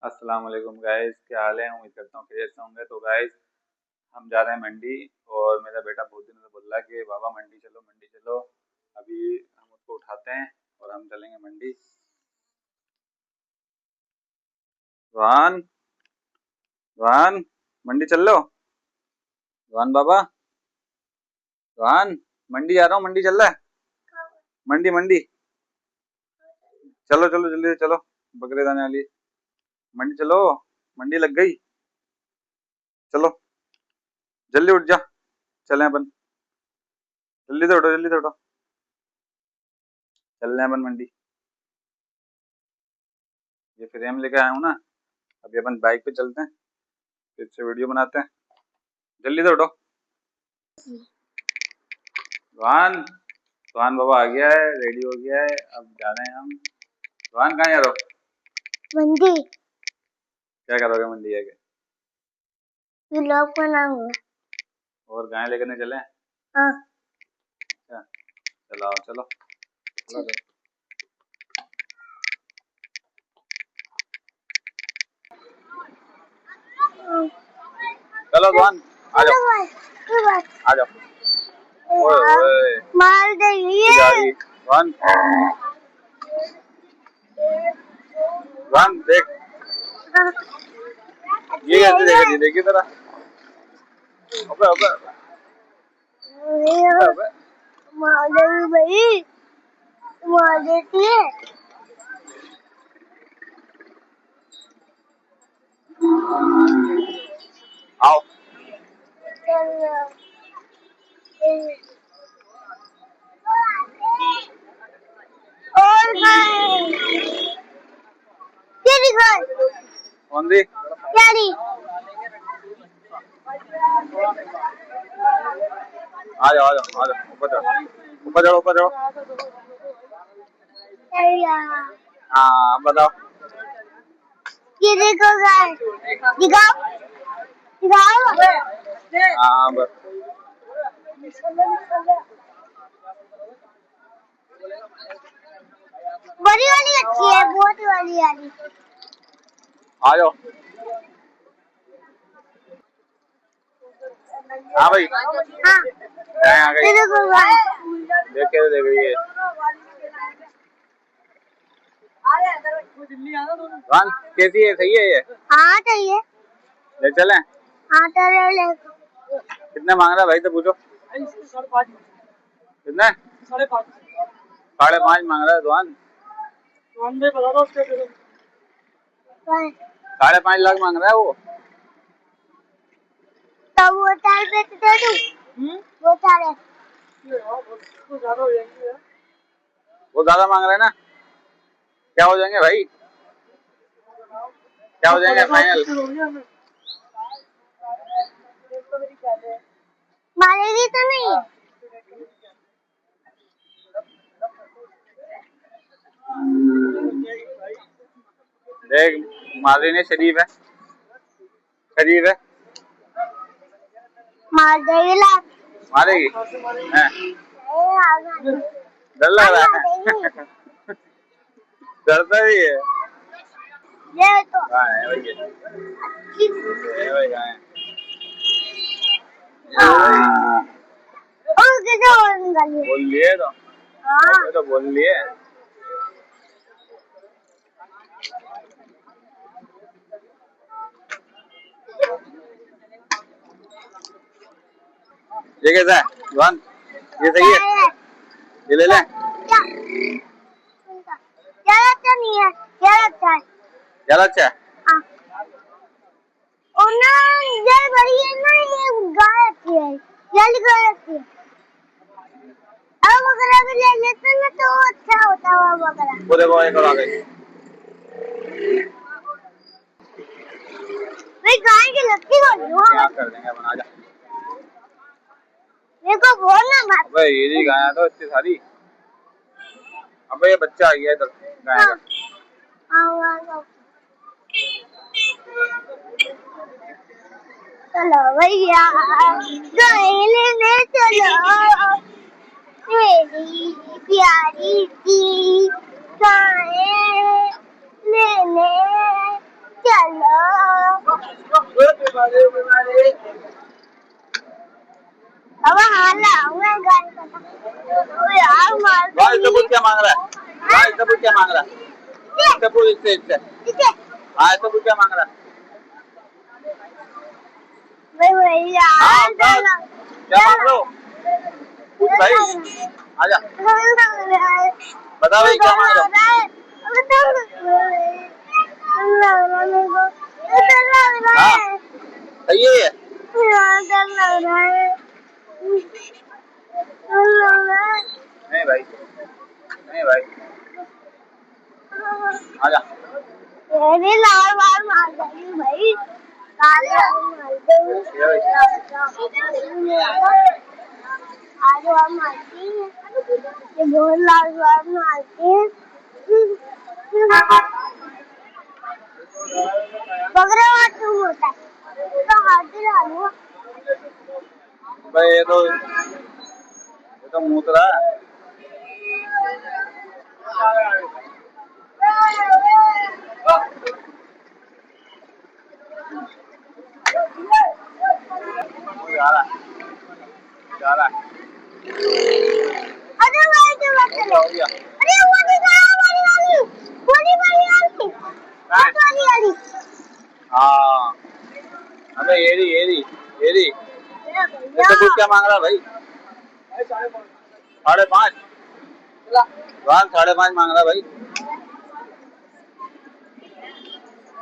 अस्सलाम वालेकुम गाइस, क्या हाल है। उम्मीद करता हूँ खैरियत से होंगे। तो गाइस, हम जा रहे हैं मंडी और मेरा बेटा बहुत दिनों से बोल रहा है कि बाबा मंडी चलो मंडी चलो। अभी हम उसको उठाते हैं और हम चलेंगे मंडी। रोहन, रोहन, मंडी चल लो। रोहन बाबा, रोहन, मंडी जा रहा हूँ। मंडी चल रहा है। मंडी मंडी चलो चलो जल्दी से चलो, बकरे आने वाली है। मंडी चलो, मंडी लग गई। चलो जल्दी उठ जा, चलें अपन। जल्दी से उठो, जल्दी से उठो, चल रहे हैं अपन मंडी। ये फ्रेम लेके आया हूँ ना, अभी अपन बाइक पे चलते हैं, फिर से वीडियो बनाते हैं। जल्दी से उठो। रोहन, रोहन बाबा आ गया है, रेडी हो गया है, अब जा रहे हैं हम। रोहन कहाँ जा रहे हो? मंडी। क्या करोगे मंडी आके? व्लॉग बनाऊंगा। और गाय लेकर नहीं चले? हाँ। अच्छा चलो आओ, चलो चलो चलो। चलो रोहन आ जाओ, आ जाओ। ओए ओए मार देंगे रोहन, रोहन देख, ये कैसे देख रही है, देखिए जरा। अबे अबे अबे, मार देंगी भाई, मार देती है। आओ। और कौन दी? आ जाओ आ जाओ आ जाओ, ऊपर चढ़ो ऊपर चढ़ो ऊपर चढ़ो। हाँ बताओ। ये देखो गाइस, दिखाओ दिखाओ। हाँ बस। बड़ी वाली अच्छी है, बहुत वाली वाली। आ जाओ। हाँ भाई, हाँ आ गई। ये देखो गाइस, देख के देख रही है। रोहन कैसी है, सही है ये? हाँ चाहिए। ले चलें? हाँ चलो ले। कितने मांग रहा है भाई से पूछो। कितने? 5.5। 5.5 मांग रहा है रोहन। 5.5 लाख मांग रहा है वो। तो वो चार पे दे दूं? वो चार है। वो ज्यादा मांग रहा है ना। क्या हो जाएंगे भाई, क्या हो जाएंगे फाइनल? मारेगी तो नहीं? देख, मारी नहीं, शरीफ है, शरीफ है। मार देगी लात। मारेगी हैं? डर लग रहा है। डरता भी है। ये तो कहाँ है भाई ये? ये भाई कहाँ है? और किसे और निकालिए? बोल लिए तो, हाँ तो बोल लिए। ये कैसा है रोहन, ये सही है? ये ले लें? क्या क्या अच्छा नहीं है, क्या अच्छा है? ज्यादा अच्छा है। हाँ। और ना ये बड़ी है ना, ये गाय अच्छी है, ये गाय अच्छी है। अब वगैरह भी ले लेते ना तो अच्छा होता है वगैरह। वो देखो एक और आ गई। भाई गाय की लत्ती बोल यहाँ कर देंगे अपन, आजा। मेरे को बोलना मत। अबे ये जी गाय तो इतनी सारी। अबे ये बच्चा आ गया इधर गाय का। चलो भैया गाय लेने चलो, मेरी प्यारी सी गाय लेने भाई इससे पूछ क्या मांग रहा है? भाई इससे पूछ क्या मांग रहा है? इससे पूछ इससे हाँ इससे पूछ क्या मांग रहा है? हाँ क्या मांग रहे हो? पूछ भाई आजा बता भाई क्या मांग रहे हो? हाँ सही है ये नहीं भाई नहीं भाई आजा अरे लाल बाल मार देंगे भाई लाल बाल मार देंगे आज बाल मारती है ये बहुत लाल बाल मारती है बकरा हाथ क्यों होता है तो हाथ दिला लो भाई ये तो मूत रहा है जा रहा है अरे भाई तो मत चलो हो गया अरे वो वाली वाली हाँ अबे एरी इससे पूछ क्या मांग रहा है भाई 5.5 5.5 मांग रहा है भाई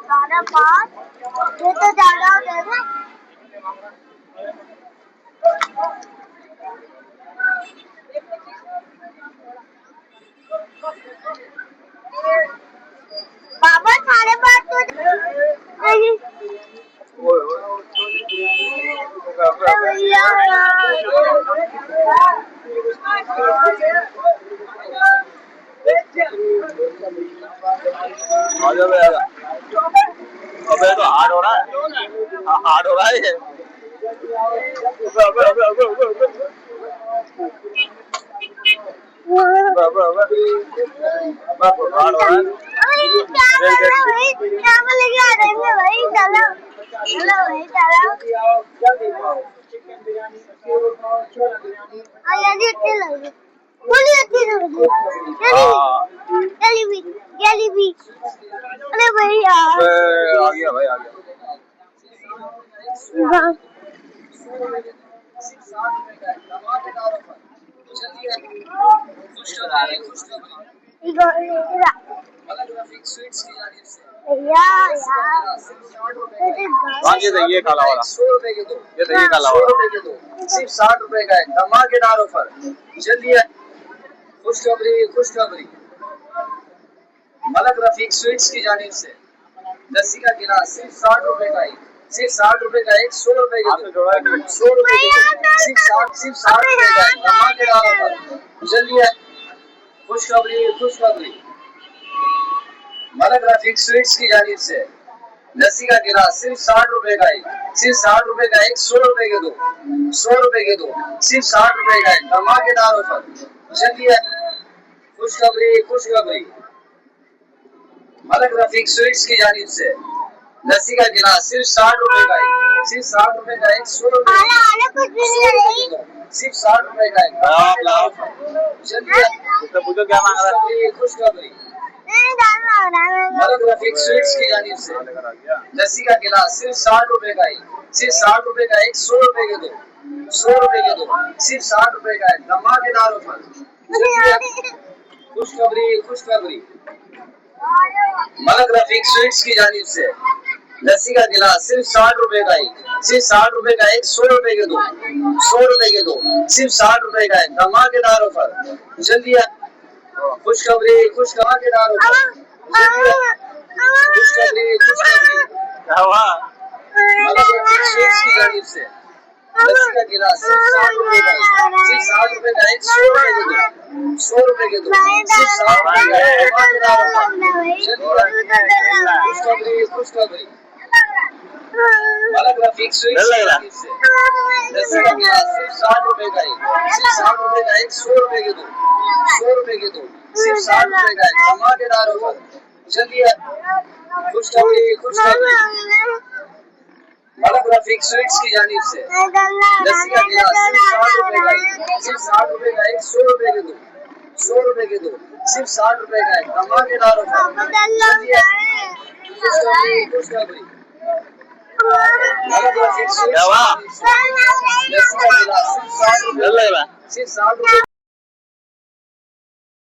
5.5 ये तो ज्यादा हो जाएगा बाबा 5.5 तो भैया आजा भाई आजा अबे तो हार्ड हो रहा है हार्ड हो रहा है ये हार्ड हो रहा है क्या कर रहा है भाई क्या लेके आ रहे हैं भाई चलो चलो भाई चलो ये अच्छी लग रही बोली अच्छी लग रही जलेबी जलेबी अरे भाई यार आ गया भाई आ गया ये काला वाला 100 रुपए के दो ये काला 100 वाला रुपए के दो सिर्फ 60 रुपए का है धमाकेदार ऑफर चलिए खुशखबरी मलक रफीक स्वीट्स की जानिब से लस्सी का गिलास सिर्फ 60 रुपए का ही सिर्फ 60 रुपए का एक 100 रुपए के दो 100 रुपए के दो सिर्फ 60 रुपए का है धमाकेदार ऑफर चलिए खुशखबरी मलक रफीक स्वीट्स की जानिब से लस्सी का गिलास सिर्फ 60 रुपए का ही सिर्फ 60 रुपए का एक 100 रुपए के दो 100 रुपए के दो सिर्फ 60 रुपए का एक धमाकेदार ऑफर चलिए खुशखबरी मलक रफीक स्वीट्स की जानिब से लस्सी का गिलास सिर्फ 60 रुपए का ही सिर्फ 60 रुपए का एक 100 रुपए सिर्फ 60 रुपए का एक धमाकेदार ऑफर चलिए इससे पूछो क्या मांग रहा है खुशखबरी मलक रफीक स्वीट्स की जानिब से लस्सी का गिलास सिर्फ 60 रुपए का ही सिर्फ 60 रुपए का एक 100 रुपए के दो 100 रुपए के दो सिर्फ 60 रुपए का एक धमाकेदार ऑफर खुशखबरी मलक रफीक स्वीट्स की जानिब से लस्सी का गिलास सिर्फ 60 रुपए का ही सिर्फ 60 रुपए का एक 100 रुपए के दो 100 रुपए के दो सिर्फ 60 रुपए का एक धमाकेदार ऑफर जल्दी खुशखबरी क्या हुआ मलक रफीक स्वीट्स की जानिब से लस्सी का गिलास सिर्फ 60 रुपए का सिर्फ 60 रुपए का एक 100 रुपए के दो 100 रुपए के दो सिर्फ 60 रुपए का एक धमाकेदार ऑफर खुशखबरी मलक रफीक स्वीट्स की जानिब से लस्सी का गिलास सिर्फ 60 रुपए का ही सिर्फ 60 रुपए का एक 100 रुपए के दो 100 रुपए के दो सिर्फ 60 रुपए का एक धमाकेदार ऑफर चलिए खुशखबरी मलक रफीक स्वीट्स की जानिब से लस्सी का गिलास सिर्फ 60 रुपए का ही सिर्फ 60 रुपए का एक 100 रुपए के दो 100 रुपए के दो, सिर्फ 60 रुपए का है, धमाकेदार ऑफर। खुशखबरी Mama. लस्सी का गिलास सिर्फ 60 रुपए, सिर्फ 60 रुपए।